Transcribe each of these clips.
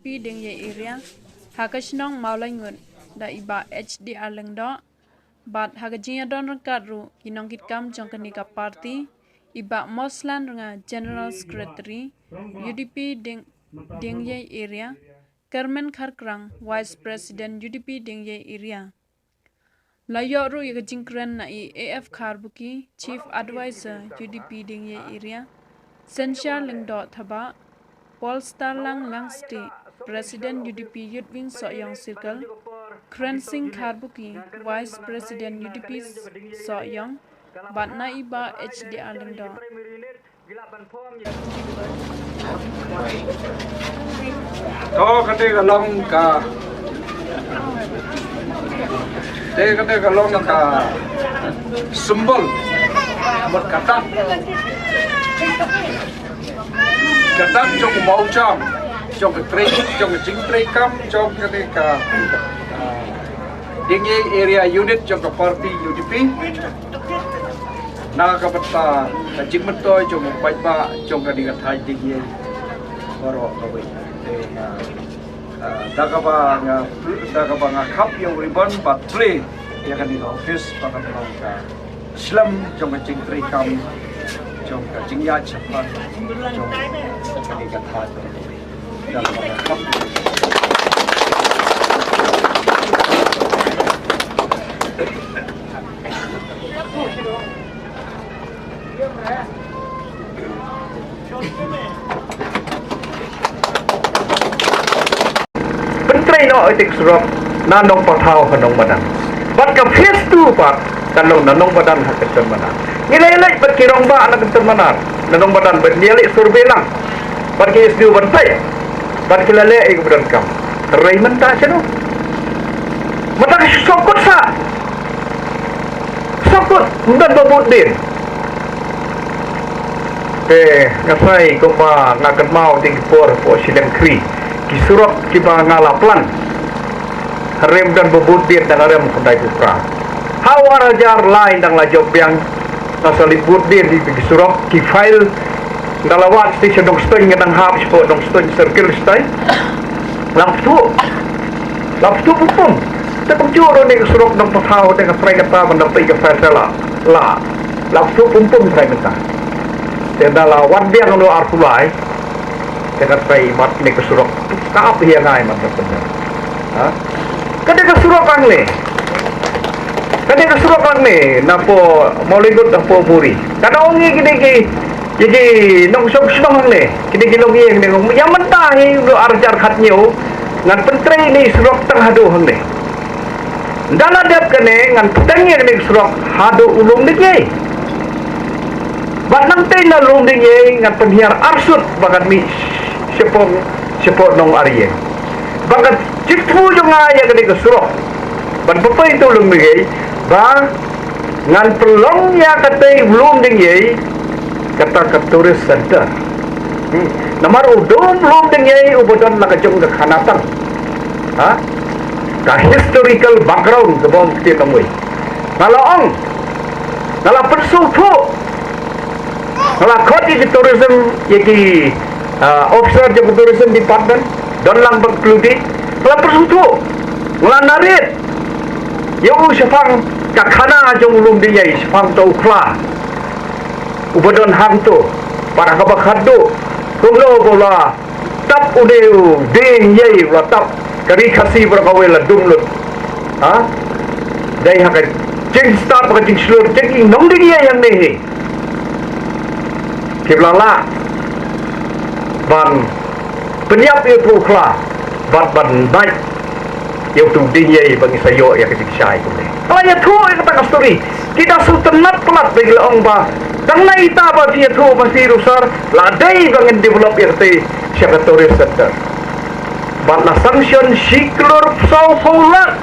UDP ding ye area hakashnong maulangun da iba HDR lengdo bat hagajiya don rakatru kinong kitkam jongkanika party iba moslan runga general secretary UDP ding ye area Kermen Kharkrang vice president UDP ding ye area Layoru yagajingkren na AF Kharbuki chief advisor UDP ding ye area Sensia lengdo thaba Polestar Lang Langsti, President UDP Youth Wing Soyong Circle, Krensing Kharbuki, Vice President UDP Soyong, Batna Iba HDR Lingdo. Đó cái long cả đây cái long cả symbol một kata kata trong màu trong cái chính tray cam trong cái ding area unit trong cái party UDP na kapata chính mất tôi trong một bài ba trong cái dingen thay ding baru kawin dagaba nga cup yung ribbon but play ya kan di office pada ka Islam trong cái chính tray cam trong cái chính ya chapan trong cái kata dagaba nga cup Pentray no itik surap nanong pathaw kanong badan. Bat ka face tu pat kanong nanong badan haketan badan. Ngilay bat kirong ba anak ketan badan. Nanong badan bat nilai survey lang. Bat ki isdu bantai. Bat kilale ay badan kam. Ray menta siya no. Mata ka sokot sa. Sokot undan babut din. Ngasay ko pa nakadmaw ting por po silang kri. Kisurok kiba ngalaplan rem dan bebudit dan rem kandai kupra hawar ajar lain dan lajob yang nasali budit di kisurok ki file dalawat station dong stone ngadang hab spot dong stone circle stay laptu pupum tetap juro ni kisurok dong patau dengan try kata mendapat ke file la laptu pupum try kata dan dalawat biang lo arkulai dengan try mat ni kisurok kaap hiya ngai man benar. Ha? Kada kasurok ang le. Kada kasurok ang le napo moligot napo buri. Kada ongi gini nong sok ang le. Kini longi ni ngom yaman tahi lo arjar khatnyo ngan pentre ni surok tang hadu hang le. Dana dap kene ngan petangnya ni surok hadu ulung ni ye. Bat nang tay na ulung ni ye ngan penhiar arsut bagan mi sepot nong ariye bakat cikfu jo ngaya kene kesurok ban papa itu lung ngi ba ngan pelong ya kate belum dingi kata ke tourist center namar udom belum dingi ubodon la kajong ke khanatan ha ka historical background sebong ti namui nalaong nala persutu nala khoti tourism yeki officer di tourism department don lang berkeludi kalau persutu ngulan narit yung sefang kakhana jong ulum dia sefang tau kla ubadon hantu para kabakhadu kumlo bola tap udeu ding yei la tap kari khasi berkawel dumlut ha dai hakat jing start ka jing slur jing nong ding yei yang nehi kiblala ban penyiap itu kla ban baik yang tu dingai bagi sayo ya ketik syai ko ni alanya thu kata ka story kita sultanat pelat bagi ong ba dang nai ta ba dia thu masih rusar ladai bangin develop irte secretary center ban la sanction siklur sau fulat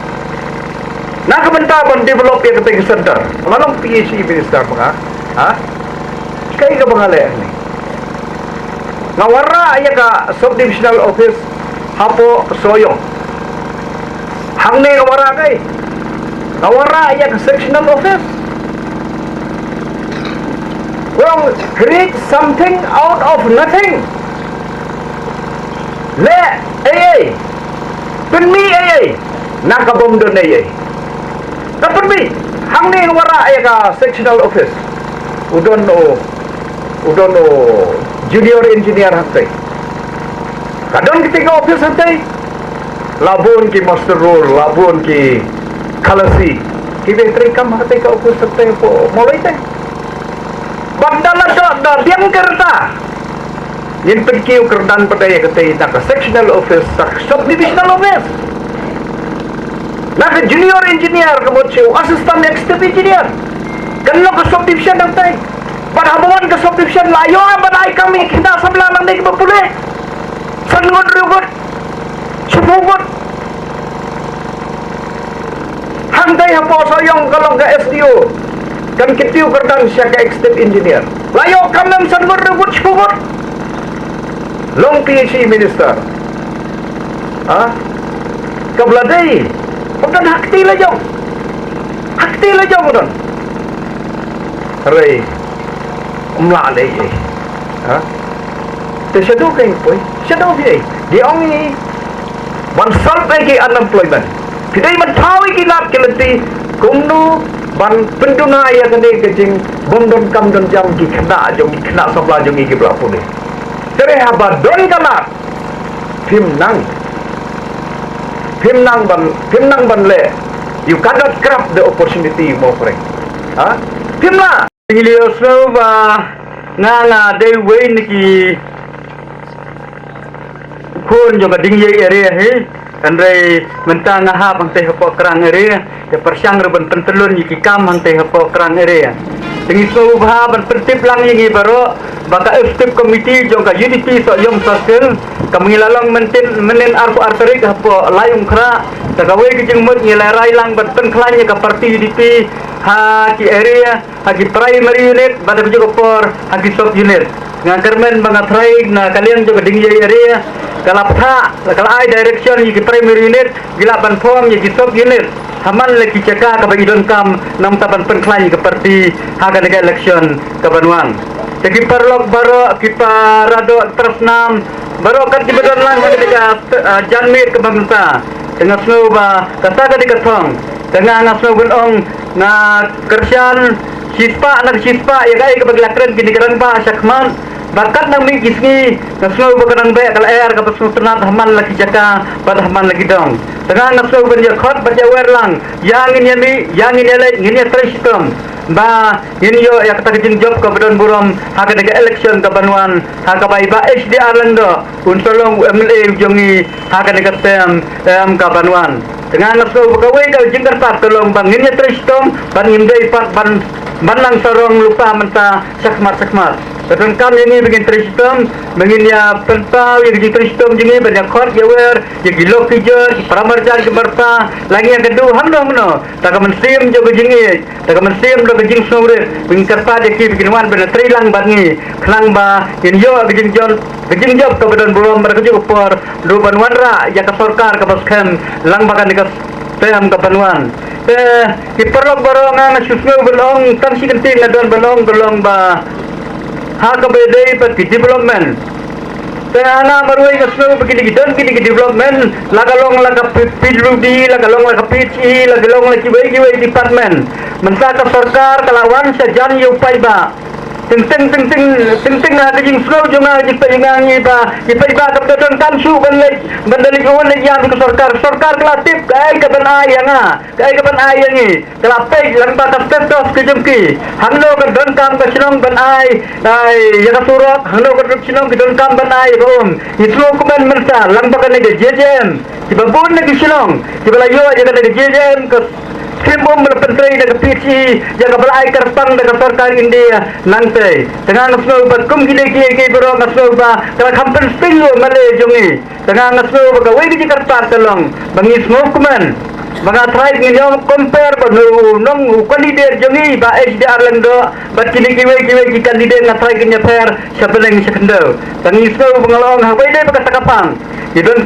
nak benta ban develop irte center malong PhD minister ba ha kai ka bangale ni ngawara aya ka subdivisional office hapo soyong hangne ngawara kai ngawara aya ka sectional office well create something out of nothing le AA. Penmi AA. Nakabom don AA. Kapun mi. Hang ni wara ya ka sectional office. Udon o junior engineer hantai. Kadon ketika office hantai. Labun ki master role, labun ki kalasi. Ki betri kam hantai ka office hantai po mulai teh. Bandala da diam kerta. Yin perkiu kerdan padaya ketai nak sectional office, subdivisional office. Nak junior engineer kemudian assistant executive engineer. Kalau ke subdivision hantai. Padahal ke subdivision layo badai kami kita sebelah nanti ke boleh. Sangot ribut. Sebut. Hantai apa sayang kalau ke SDO. Kan kita kerdan siapa executive engineer. Layo kami sangot ribut sebut. Long PhD minister. Kebeladai. Bukan hakti lah jom. Hakti lah jom bukan. Ray. Umla lagi. Tersadu kain pun. Sadu dia. Dia orang ini. Bansal lagi unemployment. Kita iman tahu iki lap kelenti. Kumno ban penduna ya kene kecing bondon kam don jam ki kena jom ki kena sabla jom ki berapa ni. Tere haba don kena. Phim nang ban le. You cannot grab the opportunity more friend. Phim la. Ingilio ba nga day way niki kun jo gading ye area he andai mentang ha bang teh po kerang area ya persyang reban pentelun iki kam hang teh po kerang area tingi ba ban tertib lang yi baro baka step committee jo ka unity so yom sosel kamilalang menen arku arterik po layung kra tagawe kijing mut ngilarai lang ban penklanya ka parti UDP ha ki area ha ki primary unit bada juga por ha ki sub unit ngakermen banga traik na kalian juga dingye area kalapha kalai direction ki primary unit gilapan form ki sub unit haman lagi ceka ka bagi don kam nam taban penklanya ka parti ha ka election ka Banuan jadi perlok baro ki parado tersenam baro kan ki bedon lang ketika janmit ke bangsa dengan snoba kata ka dikatong dengan ngasno gunong na kerjaan sispa ya kai kebaglakren kini kerang ba sakman bakat nang mi gisni ngasno bakanang be kal air ka pasno tenat haman lagi jaka pada haman lagi dong dengan ngasno ben khot baja werlang yang ini le ini sistem ba ini yo ya kata kejing job ka bedon burom ha ka election ka Banuan ha ka bai ba HDR lendo unsolong MLA jongi ha ka tem ka Banuan dengan nafsu pegawai kau jengkar pak tolong banginnya tristom bangin day pak banlang sorong lupa mentah sakmat dan kami ini bikin tristom bangin ya pentau yang di tristom jengi banyak khot jawer yang gilok kijer pramarjan ke berta lagi yang kedua handong no tak mensim jo jengi tak mensim do jeng sore bikin kerta de ki bikin wan bener trilang bangi klang ba yen yo jeng job ke badan belum berkerja upor do banwanra ya ke sorkar ke boskem lang bakan Peham ke Banuan. Iperlok barong ang susno belong tan si kenting nadon belong ba ha ka bedai pat development. Ana marway susno begini development lagalong PWD lagalong PHE lagalong kiwai department. Mensa ka sarkar kalawan sa jan yu pai ba. Ting na kajing slow jo nga ipaingangi ba ipaiba ka dadon kansu bandalik uwan yan ko sarkar klatip kay ka banaya nga kay ka banaya ni kalapay lang ba ka stetos kajumki hangno ka don kam ka sinong banay ay ya ka surok hangno ka sinong don kam banay rom itlo ko man mensa lang ba ka ni JJM ibabun na sinong ibalayo ya ka ni JJM ka Kimbom berpentrai dengan PHE yang belai kerpang dengan sarkar India nanti dengan ngasno bakum gile bro ngasno ba kalau kampen spingo male jongi dengan ngasno ba wei di kertas telong bangi smoke man mga try ngayong compare ba nung kandidat jongi ba HDR lang do bat kini kiwe ki kandidat nga try kanya pair sa beleng sa kendo tangi so pengalong hang bay ba katakapang idon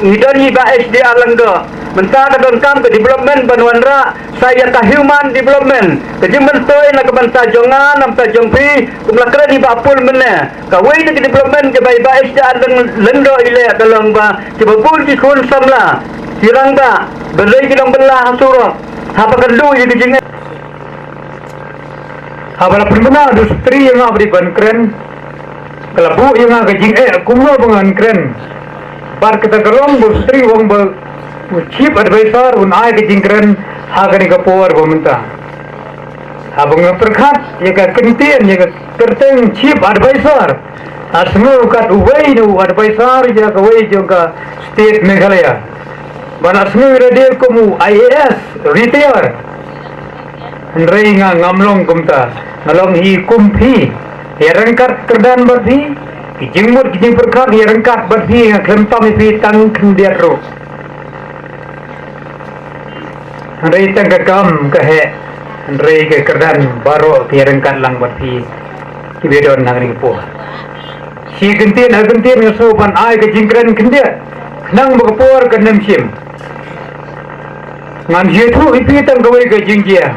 ba HDR lang do menta ka don kam ke development banwanra saya ta human development kejemen toy na kebansa jongan namta jongpi kumlakra di ba pul mena ka wei na development ke ba HDR lang do ile kalong ba cibabul ki kun samla hirang ba belai kita belah surah apa kedua jadi jingat apa pernah ada istri yang abri bankren kelabu yang agak jing kumno bangan kren bar kita kelong bu istri wong bu chief advisor un ay ke jing kren hagani kapor bomenta abang terkat ya ka kentien ya ka kerteng chief advisor asmu kat uwei nu advisor ya ka wei juga state Meghalaya Banasmi radio kamu IAS retire. Henry ngamlong kumta, ngalong hi kumpi. Yarangkat kerdan berfi, kijingmut kijing perkat yarangkat berfi ngaklemtam ipi tang kendiaro. Henry tang kakam kahe, Henry ke kerdan baru yarangkat lang berfi. Kibedon nangring po. Si gentin ngasopan ay kejingkren kendia. Nang bagapor kenem sim. Ngan hitu ipi tang gawai ke jingjia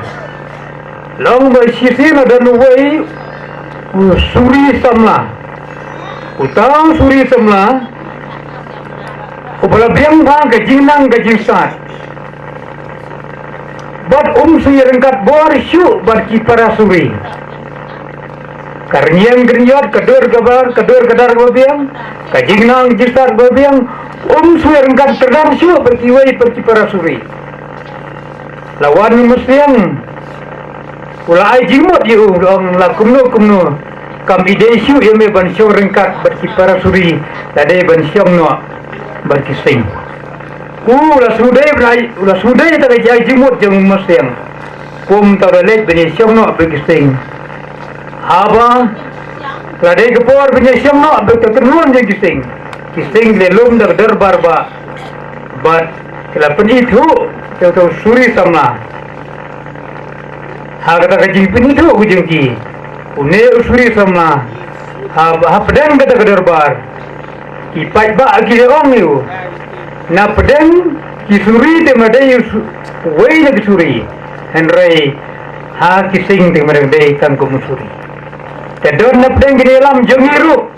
long ba sisina dan wai suri samla utang suri samla ubala biang bang ke jingnang ke jingsat bat suyerengkat bor syu bat kipara suri karniang grinyot kedur kadar babiang ke jingnang jingsat babiang suyerengkat terdam syu berkiwai berkipara suri lawan musyang ulai jimot yu dong la kumno kam ide syu yeme ban syong rengkat berkipara suri tade ban syong no berkising la sudai ta jai jimot jeng musyang kum ta belet ben syong no berkising haba tade kepor ben syong no berketernuan jeng kising le lum da derbar ba bat kala penitu Tahu suri sama, kata kaji penitu ujungki, une suri sama, pedang kata kedarbar, kipai ba kiri orang itu, na pedang kisuri temadai wei lagi suri, Henry kising temadai tangkum suri, kedon na pedang kiri alam jongiru,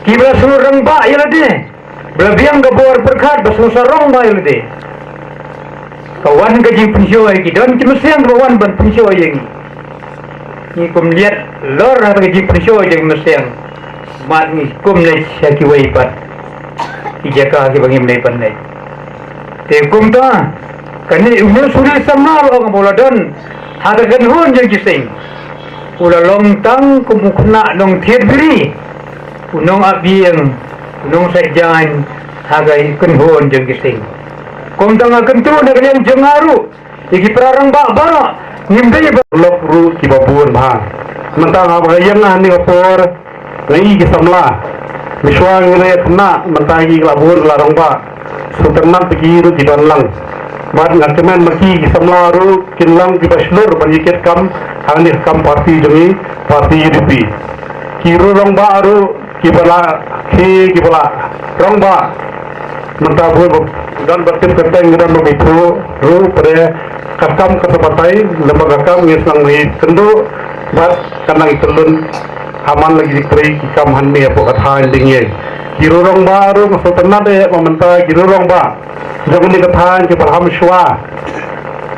kibla surang ba yalade, belabiang kabur berkat basmusarong ba yalade. Kawan gaji pensio lagi dan kemestian kawan ban pensio yang ni kum lihat lor ada gaji pensio yang mestian mat ni kum le syaki waipat ijaka ki bagi mlai pandai te kum ta kani umur suri samal orang boladon ada kan hon yang kising ula long tang kumukna nong thiet biri unong abiang unong sajan hagai kan hon yang kising Kung tanga kentu na kanyang jangaru iki prarang ba bara ngimday ba lokru kibabun ba mentang abagayang na ni kapor ngai gisamla miswang ngayat na mentagi labur larang ba suternak bigiru kidan lang mat ngataman maki gisamla ru kinlang kibaslur banyikit kam hangni kam parti jemi parti UDP kiru rong ba aru kibala rong ba mentabur dan bertim kenteng dan begitu pada kakam kesepatai lembaga kakam ngisang ni kendu bat kanang telun aman lagi dikri kikam hanmi apa kathain dingye girurong baru masuk tenat mementa girurong ba jangan dikathain ke parham shwa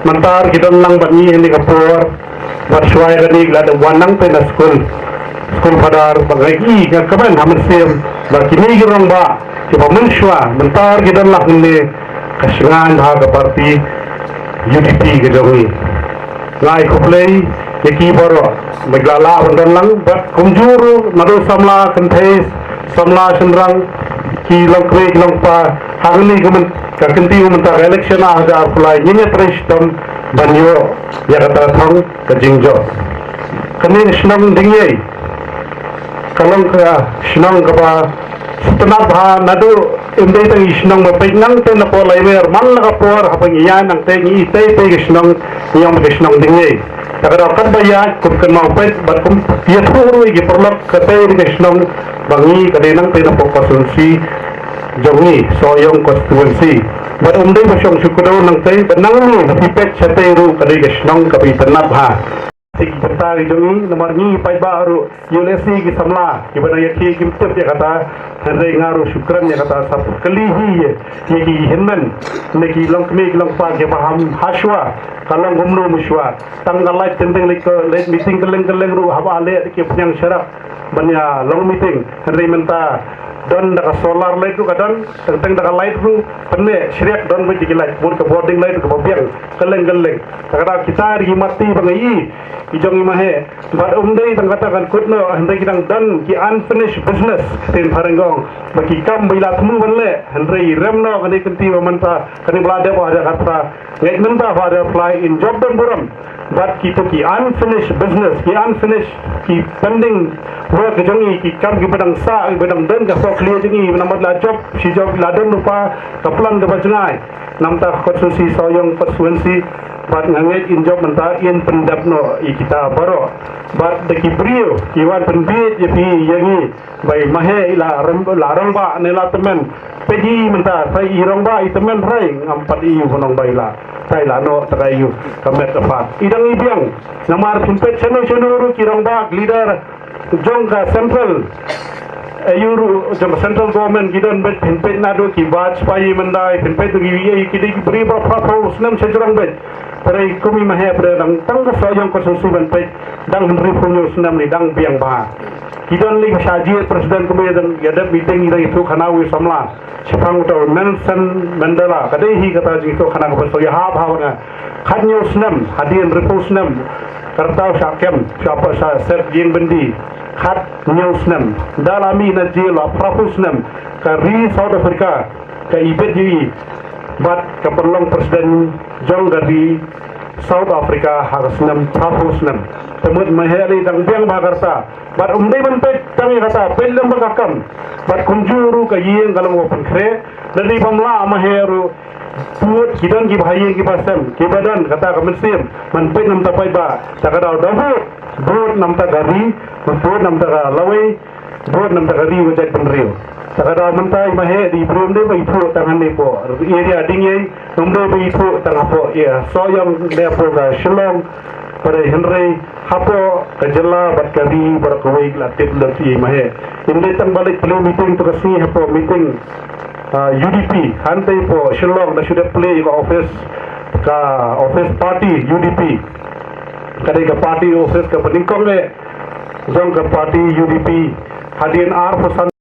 mentar kita nang banyi ini kapur bat shwa gani glada wanang pena school padar bagi kaman hamen sim bakini girurong ba Coba mensyua, mentar kita lah ini kesengan harga parti UDP ke jongi. Ngai kuplay, yaki baru meglala bandan lang, bat kumjuru, nado samla kentais, samla sendrang, kilang kwe, kilang pa, hari ini kakenti mentar election ada apulai, ini presiden banyo, ya kata thang kejingjo. Kini senang dingyai, kalau ke senang kapa setelah bahan nado Hindi tang isnong mapinang te na po laimer man la kapor hapang iyan ang te ni ite te isnong yang isnong dingi. Takara kan baya kum kan mau pet bat kum tiat huru gi perlok kate isnong bangi kadinang te na po konstitusi jongi soyong konstituensi. Bat umdai masyong syukudaw ng te benang ni napipet sa te ru kadai isnong kapitanap ha. Sigi bertari jongi nomor ni pai baru ULSC ki samla ki bana yaki ki mtep ya kata henry ngaru syukran ya kata sap kelihi ye ki hinman neki long kmi long pa ke paham haswa kalang gumnu muswa tanggal live tendeng like late meeting keleng ru haba ale ki punyang syaraf banya long meeting henry menta don daga solar light tu kadang tentang daga light tu penne syriak don be light bor ke boarding light ke bobiang keleng kada kita ri mati bangai ijong imahe bar umdai tang katakan kutno hendai kidang dan ki unfinished business tin parengong bagi kam bila temu banle hendai remno kani kenti manta kani blade bo ada kata ngai menta pada apply in job dan buram but ki to ki unfinished business ki unfinished ki pending work jongi ki kam ki badang sa ki badang dan ka so clear jongi namat la job si job ladan lupa kaplan ke bajngai namta konstitusi soyong konstituensi bat nganget in job menta in pendapno kita baro bat de kibrio kiwan penbit ye pi yangi bai mahe ila larang ba nela temen pedi menta sai irong ba itemen rai ngampat iu honong baila sai la no takayu kamet apat idang ibiang namar pimpet cheno kirong ba leader jongka central ayuru jam central government gidan bet pimpet nado ki Vajpayee mandai pimpet gi ye ki di bri ba pho snam sejrang bet pare kumi mahe pare dang tang ka soyong ko susuban pe dang henry punyo snam ni dang biang ba gidan li saji presiden kumi dan yada meeting ida itu khanawi samla chipang to Nelson Mandela kadai hi kata ji to khana ko so ya ha bhavana khanyo snam hadien repo snam kartau syakem siapa sa set jing bendi khat newsnam dalami na jela profusnam ka ri South Africa ka ibedi bat ka perlong presiden jong dari South Africa harusnam profusnam temut mahali dang biang bagarta bat umdai banpet kami kata pelam bagakam bat kunjuru ka yeng kalam open kre dari bamla maheru puut kidan ki bhaye ki pasam ki badan kata kamensim manpet nam tapai ba takada dabu bor nam ta gari bor nam ta lawai bor nam ta gari wajat penrio takada mentai mahe di brom de bai pho tangan ne po area dingai nomdo bai pho tang po ya soyam de po ga shalom pada henry hapo kajala bat kari berkawai latip lati mahe inde tang balik play meeting to kasi hapo meeting UDP hantai po Shillong na sudah play ka office party UDP kadai ka party office ka peningkong le jong ka party UDP hadin ar